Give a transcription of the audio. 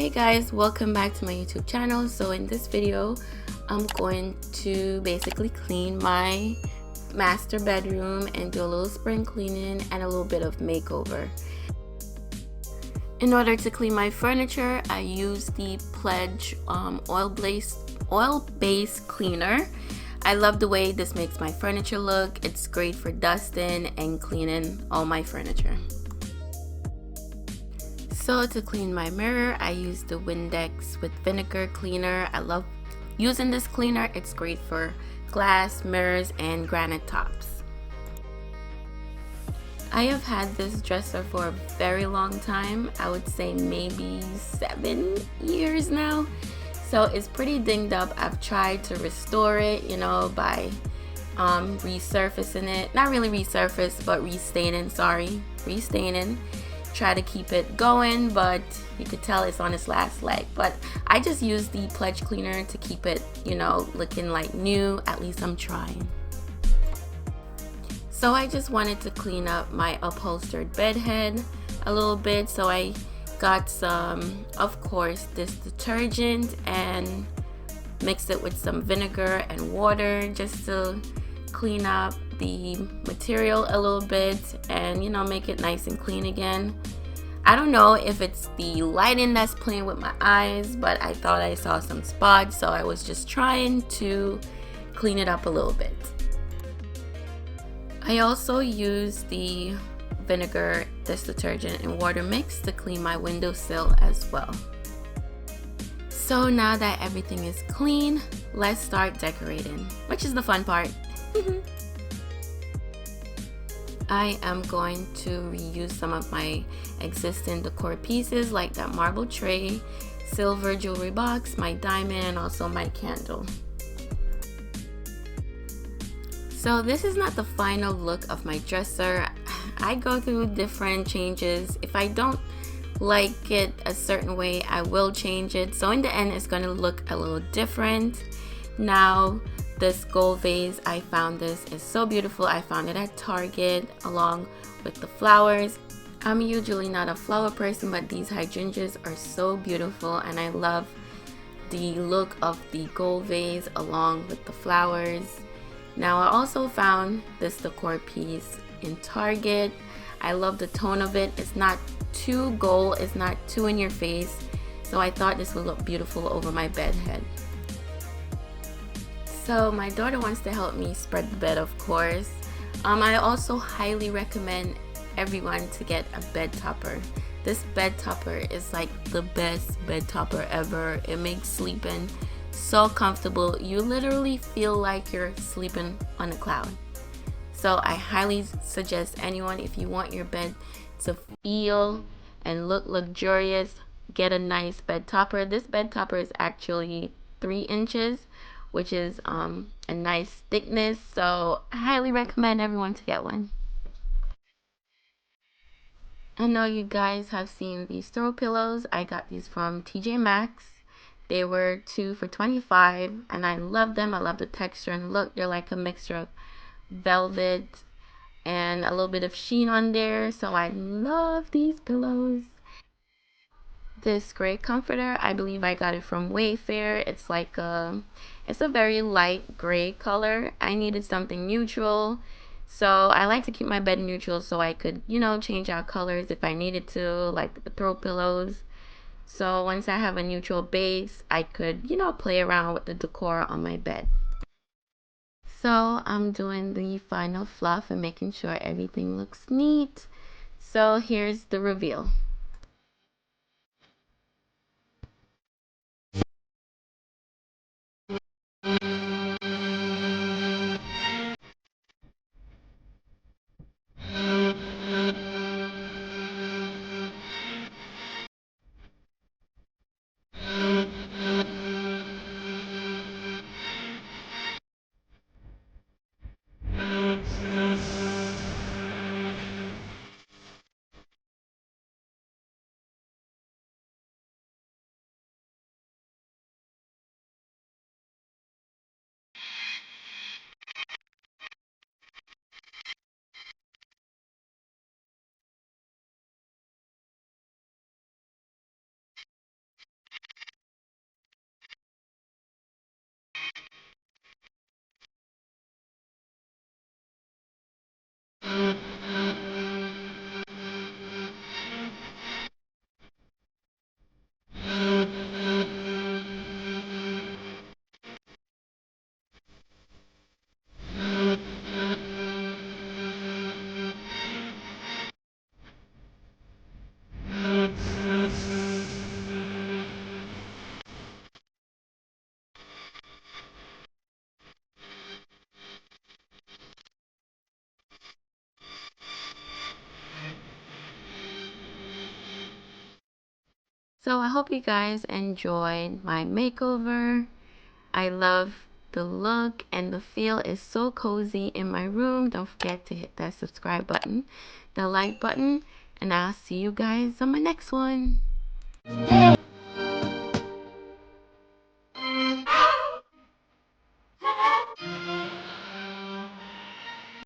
Hey guys, welcome back to my YouTube channel. So in this video, I'm going to basically clean my master bedroom and do a little spring cleaning and a little bit of makeover. In order to clean my furniture, I use the Pledge oil-based cleaner. I love the way this makes my furniture look. It's great for dusting and cleaning all my furniture. So to clean my mirror, I use the Windex with vinegar cleaner. I love using this cleaner. It's great for glass, mirrors, and granite tops. I have had this dresser for a very long time. I would say maybe 7 years now. So it's pretty dinged up. I've tried to restore it, by resurfacing it. Not really resurface, but restaining, restaining. Try to keep it going, but you could tell it's on its last leg. But I just use the Pledge cleaner to keep it, looking like new. At least I'm trying. So I just wanted to clean up my upholstered bed head a little bit. So I got some, of course, this detergent and mixed it with some vinegar and water just to clean up the material a little bit and make it nice and clean again. I don't know if it's the lighting that's playing with my eyes, but I thought I saw some spots, so I was just trying to clean it up a little bit. I also use the vinegar, this detergent, and water mix to clean my windowsill as well. So now that everything is clean, let's start decorating, which is the fun part. I am going to reuse some of my existing decor pieces like that marble tray, silver jewelry box, my diamond, and also my candle. So this is not the final look of my dresser. I go through different changes. If I don't like it a certain way, I will change it. So in the end, it's going to look a little different. Now, this gold vase, I found this is so beautiful. I found it at Target along with the flowers. I'm usually not a flower person, but these hydrangeas are so beautiful and I love the look of the gold vase along with the flowers. Now I also found this decor piece in Target. I love the tone of it. It's not too gold, it's not too in your face. So I thought this would look beautiful over my bed head. So my daughter wants to help me spread the bed, of course. I also highly recommend everyone to get a bed topper. This bed topper is like the best bed topper ever. It makes sleeping so comfortable. You literally feel like you're sleeping on a cloud. So I highly suggest anyone, if you want your bed to feel and look luxurious, get a nice bed topper. This bed topper is actually 3 inches, which is a nice thickness, so I highly recommend everyone to get one. I know you guys have seen these throw pillows. I got these from TJ Maxx. They were 2 for $25 and I love them. I love the texture and look. They're like a mixture of velvet and a little bit of sheen on there, so I love these pillows. This gray comforter, I believe I got it from Wayfair. It's like it's a very light gray color. I needed something neutral, so I like to keep my bed neutral so I could change out colors if I needed to, like the throw pillows. So once I have a neutral base, I could play around with the decor on my bed. So I'm doing the final fluff and making sure everything looks neat. So here's the reveal. So I hope you guys enjoyed my makeover. I love the look and the feel is so cozy in my room. Don't forget to hit that subscribe button, the like button, and I'll see you guys on my next one.